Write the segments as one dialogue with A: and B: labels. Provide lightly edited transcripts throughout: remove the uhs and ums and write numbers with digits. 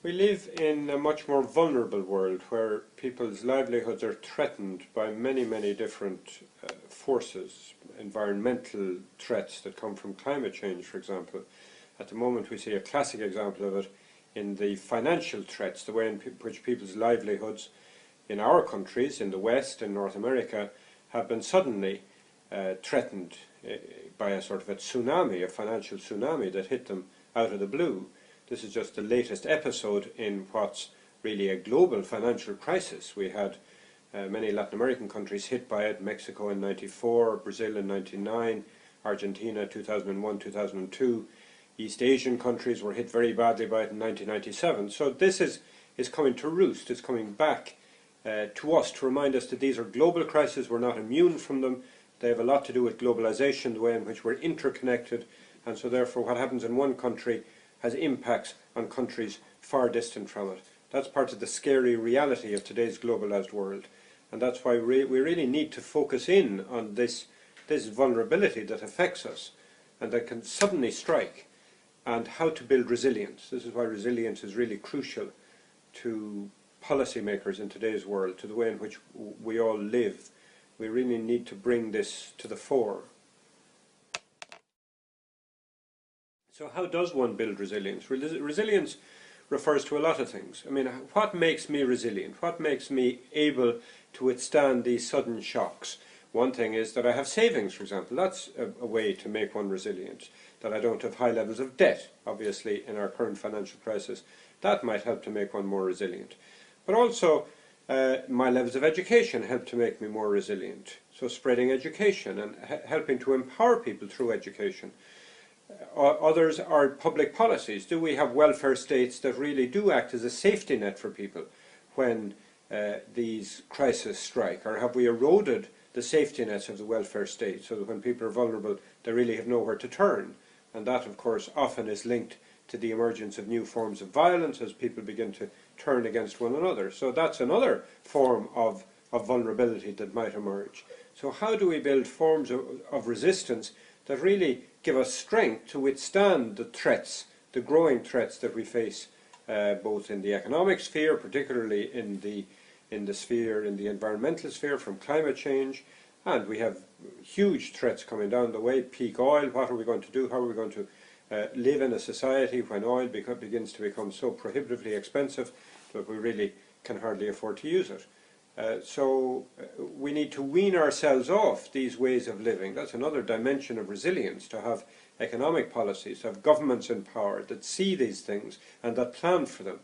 A: We live in a much more vulnerable world where people's livelihoods are threatened by many, many different forces, environmental threats that come from climate change, for example. At the moment we see a classic example of it in the financial threats, the way in which people's livelihoods in our countries, in the West, in North America, have been suddenly threatened by a sort of a tsunami, a financial tsunami that hit them out of the blue. This is just the latest episode in what's really a global financial crisis. We had many Latin American countries hit by it, Mexico in '94, Brazil in '99, Argentina 2001, 2002. East Asian countries were hit very badly by it in 1997. So this is coming to roost. It's coming back to us to remind us that these are global crises. We're not immune from them. They have a lot to do with globalization, the way in which we're interconnected, and so therefore what happens in one country has impacts on countries far distant from it. That's part of the scary reality of today's globalized world, and that's why we really need to focus in on this vulnerability that affects us and that can suddenly strike, and how to build resilience. This is why resilience is really crucial to policymakers in today's world, to the way in which we all live. We really need to bring this to the fore. So how does one build resilience? Resilience refers to a lot of things. I mean, what makes me resilient? What makes me able to withstand these sudden shocks? One thing is that I have savings, for example. That's a way to make one resilient. That I don't have high levels of debt, obviously, in our current financial crisis. That might help to make one more resilient. But also, my levels of education help to make me more resilient. So spreading education and helping to empower people through education. Others are public policies. Do we have welfare states that really do act as a safety net for people when these crises strike? Or have we eroded the safety nets of the welfare state so that when people are vulnerable they really have nowhere to turn? And that, of course, often is linked to the emergence of new forms of violence as people begin to turn against one another. So that's another form of vulnerability that might emerge. So how do we build forms of resistance that really give us strength to withstand the threats, the growing threats that we face, both in the economic sphere, particularly in the environmental sphere from climate change, and we have huge threats coming down the way, peak oil. What are we going to do? How are we going to live in a society when oil begins to become so prohibitively expensive that we really can hardly afford to use it? So we need to wean ourselves off these ways of living. That's another dimension of resilience, to have economic policies, to have governments in power that see these things and that plan for them.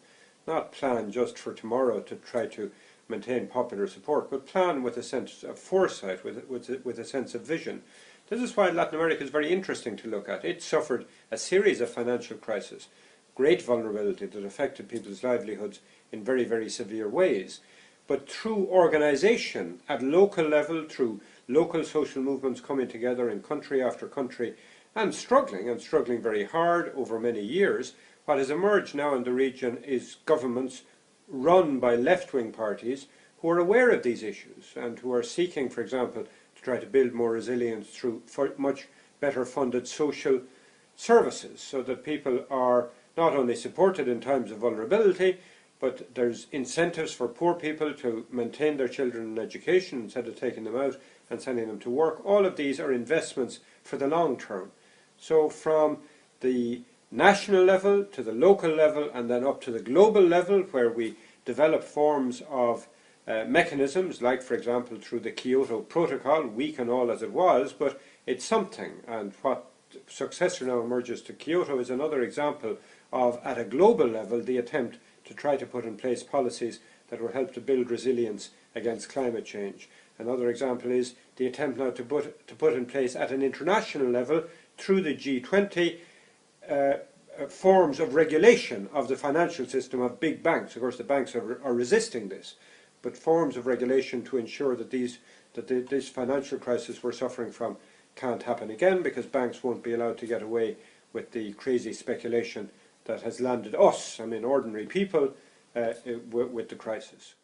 A: Not plan just for tomorrow to try to maintain popular support, but plan with a sense of foresight, with a sense of vision. This is why Latin America is very interesting to look at. It suffered a series of financial crises, great vulnerability that affected people's livelihoods in very, very severe ways. But through organisation at local level, through local social movements coming together in country after country and struggling very hard over many years, what has emerged now in the region is governments run by left-wing parties who are aware of these issues and who are seeking, for example, to try to build more resilience through much better funded social services, so that people are not only supported in times of vulnerability, but there's incentives for poor people to maintain their children in education instead of taking them out and sending them to work. All of these are investments for the long term. So from the national level to the local level and then up to the global level, where we develop forms of mechanisms, like, for example, through the Kyoto Protocol, weak and all as it was, but it's something. And what successor now emerges to Kyoto is another example of, at a global level, the attempt to try to put in place policies that will help to build resilience against climate change. Another example is the attempt now to put in place at an international level, through the G20, forms of regulation of the financial system of big banks. Of course, the banks are resisting this, but forms of regulation to ensure that this financial crisis we're suffering from can't happen again, because banks won't be allowed to get away with the crazy speculation that has landed us, I mean ordinary people, with the crisis.